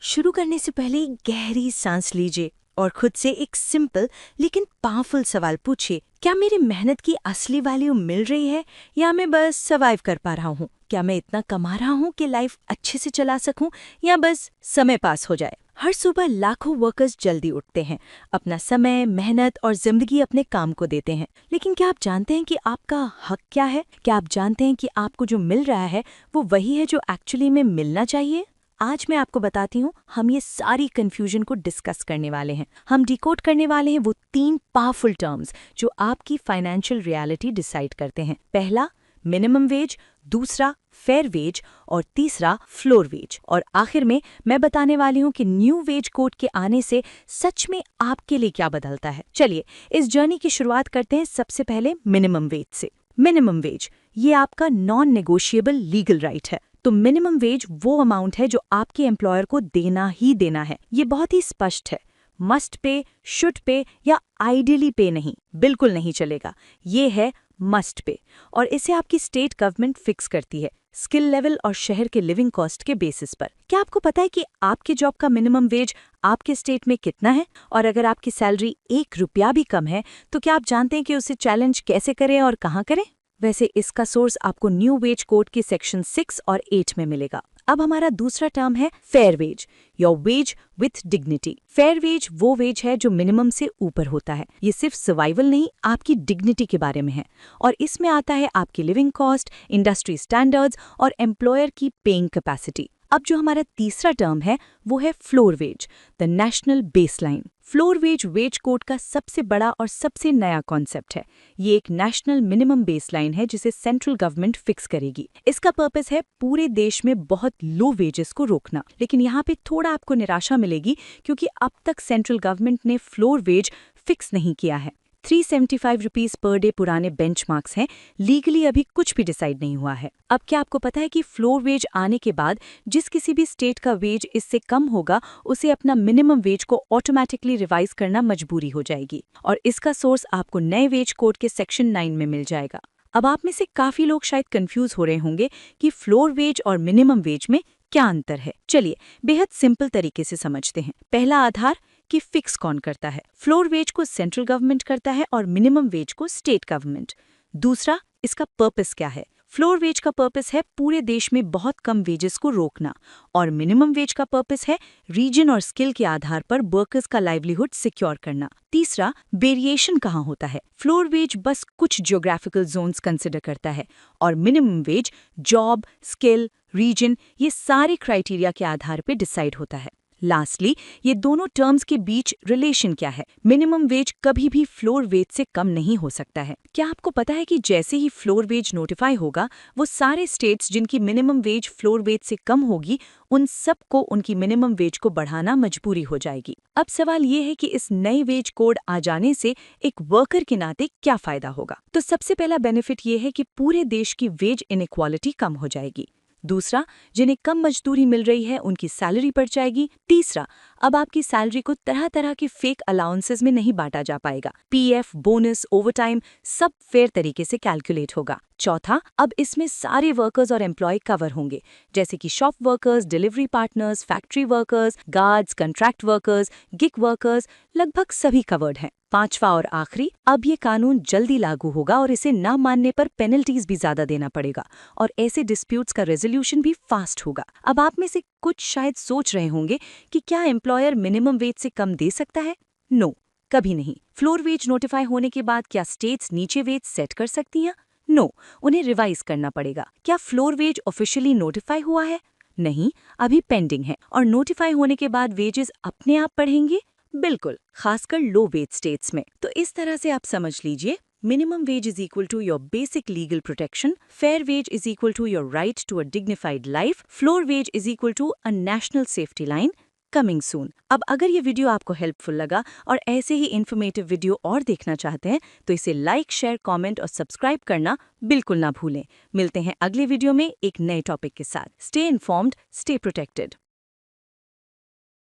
शुरू करने से पहले एक गहरी सांस लीजिए और खुद से एक सिंपल लेकिन पावरफुल सवाल पूछिए। क्या मेरी मेहनत की असली वैल्यू मिल रही है या मैं बस सर्वाइव कर पा रहा हूँ? क्या मैं इतना कमा रहा हूँ कि लाइफ अच्छे से चला सकूँ या बस समय पास हो जाए? हर सुबह लाखों वर्कर्स जल्दी उठते हैं, अपना समय, मेहनत और जिंदगी अपने काम को देते हैं। लेकिन क्या आप जानते हैं कि आपका हक क्या है? क्या आप जानते हैं कि आपको जो मिल रहा है वो वही है जो एक्चुअली में मिलना चाहिए? आज मैं आपको बताती हूँ, हम ये सारी कंफ्यूजन को डिस्कस करने वाले हैं। हम डिकोड करने वाले हैं वो 3 पावरफुल टर्म्स जो आपकी फाइनेंशियल रियलिटी डिसाइड करते हैं। पहला मिनिमम वेज, दूसरा फेयर वेज और तीसरा फ्लोर वेज। और आखिर में मैं बताने वाली हूँ कि न्यू वेज कोड के आने से सच में आपके लिए क्या बदलता है। चलिए इस जर्नी की शुरुआत करते हैं सबसे पहले मिनिमम वेज से। मिनिमम वेज ये आपका नॉन नेगोशिएबल लीगल राइट है। तो मिनिमम वेज वो अमाउंट है जो आपके एम्प्लॉयर को देना ही देना है। ये बहुत ही स्पष्ट है। मस्ट पे, शुड पे या आइडियली पे नहीं, बिल्कुल नहीं चलेगा। ये है मस्ट पे और इसे आपकी स्टेट गवर्नमेंट फिक्स करती है, स्किल लेवल और शहर के लिविंग कॉस्ट के बेसिस पर। क्या आपको पता है कि आपके जॉब का मिनिमम वेज आपके स्टेट में कितना है? और अगर आपकी सैलरी 1 रुपया भी कम है तो क्या आप जानते हैं कि उसे चैलेंज कैसे करें और कहाँ करें? वैसे इसका सोर्स आपको न्यू वेज कोड के सेक्शन 6 और 8 में मिलेगा। अब हमारा दूसरा टर्म है fair wage, your wage with dignity. Fair wage वो वेज है जो मिनिमम से ऊपर होता है। ये सिर्फ सर्वाइवल नहीं, आपकी डिग्निटी के बारे में है। और इसमें आता है आपकी लिविंग कॉस्ट, इंडस्ट्री स्टैंडर्ड्स और एम्प्लॉयर की पेइंग कैपेसिटी। अब जो हमारा तीसरा टर्म है वो है floor wage, the national baseline. Floor wage wage code का सबसे बड़ा और सबसे नया कॉन्सेप्ट है। ये एक नेशनल मिनिमम बेसलाइन है जिसे सेंट्रल गवर्नमेंट फिक्स करेगी। इसका पर्पस है पूरे देश में बहुत लो वेजेस को रोकना। लेकिन यहाँ पे थोड़ा आपको निराशा मिलेगी क्योंकि अब तक सेंट्रल गवर्नमेंट ने फ्लोर वेज फिक्स नहीं किया है। 375 रुपीज पर डे पुराने बेंचमार्क्स हैं, लीगली अभी कुछ भी डिसाइड नहीं हुआ है। अब क्या आपको पता है कि फ्लोर वेज आने के बाद जिस किसी भी स्टेट का वेज इससे कम होगा उसे अपना मिनिमम वेज को ऑटोमेटिकली रिवाइज करना मजबूरी हो जाएगी। और इसका सोर्स आपको नए वेज कोड के सेक्शन 9 में मिल जाएगा। अब आप में से काफी लोग शायद कंफ्यूज हो रहे होंगे कि फ्लोर वेज और मिनिमम वेज में क्या अंतर है। चलिए बेहद सिंपल तरीके से समझते हैं। पहला आधार कि फिक्स कौन करता है। फ्लोर वेज को सेंट्रल गवर्नमेंट करता है और मिनिमम वेज को स्टेट गवर्नमेंट। दूसरा, इसका पर्पस क्या है। फ्लोर वेज का पर्पस है पूरे देश में बहुत कम वेजेस को रोकना और मिनिमम वेज का पर्पस है रीजन और स्किल के आधार पर वर्कर्स का लाइवलीहुड सिक्योर करना। तीसरा, वेरिएशन कहाँ होता है। फ्लोर वेज बस कुछ ज्योग्राफिकल जोन्स कंसिडर करता है और minimum wage job, skill, region ये सारे क्राइटेरिया के आधार पर डिसाइड होता है। लास्टली, ये दोनों टर्म्स के बीच रिलेशन क्या है। मिनिमम वेज कभी भी फ्लोर वेज से कम नहीं हो सकता है। क्या आपको पता है कि जैसे ही फ्लोर वेज नोटिफाई होगा वो सारे स्टेट्स जिनकी मिनिमम वेज फ्लोर वेज से कम होगी उन सबको उनकी मिनिमम वेज को बढ़ाना मजबूरी हो जाएगी। अब सवाल ये है कि इस नए वेज कोड आ जाने से एक वर्कर के नाते क्या फायदा होगा। तो सबसे पहला बेनिफिट ये है कि पूरे देश की वेज इनइक्वालिटी कम हो जाएगी। दूसरा, जिन्हें कम मजदूरी मिल रही है उनकी सैलरी बढ़ जाएगी। तीसरा, अब आपकी सैलरी को तरह तरह के फेक अलाउंसेस में नहीं बांटा जा पाएगा। पीएफ, बोनस, ओवरटाइम सब फेयर तरीके से कैलकुलेट होगा। चौथा, अब इसमें सारे वर्कर्स और एम्प्लॉय कवर होंगे, जैसे कि shop workers, delivery partners, factory workers, guards, contract workers, gig workers, लगभग सभी कवर्ड हैं। पांचवा और आखिरी, अब ये कानून जल्दी लागू होगा और इसे न मानने पर पेनल्टीज भी ज्यादा देना पड़ेगा और ऐसे डिस्प्यूट्स का रेजोल्यूशन भी फास्ट होगा। अब आप में से कुछ शायद सोच रहे होंगे कि क्या एम्प्लॉयर मिनिमम वेज से कम दे सकता है? नो, कभी नहीं। फ्लोर वेज नोटिफाई होने के बाद क्या स्टेट्स नीचे वेज सेट कर सकती हैं? नो, उन्हें रिवाइज करना पड़ेगा। क्या फ्लोर वेज ऑफिशियली नोटिफाई हुआ है? नहीं, अभी पेंडिंग है। और नोटिफाई होने के बाद वेजेस अपने आप बढ़ेंगे? बिल्कुल, खासकर लो वेज स्टेट्स में। तो इस तरह से आप समझ लीजिए, minimum wage is equal to your basic legal protection, fair wage is equal to your right to a dignified life, floor wage is equal to a national safety line. Coming soon. अब अगर ये video आपको helpful लगा और ऐसे ही informative video और देखना चाहते हैं तो इसे लाइक, शेयर, कमेंट और सब्सक्राइब करना बिल्कुल ना भूलें। मिलते हैं अगले वीडियो में एक नए टॉपिक के साथ। Stay informed, stay protected.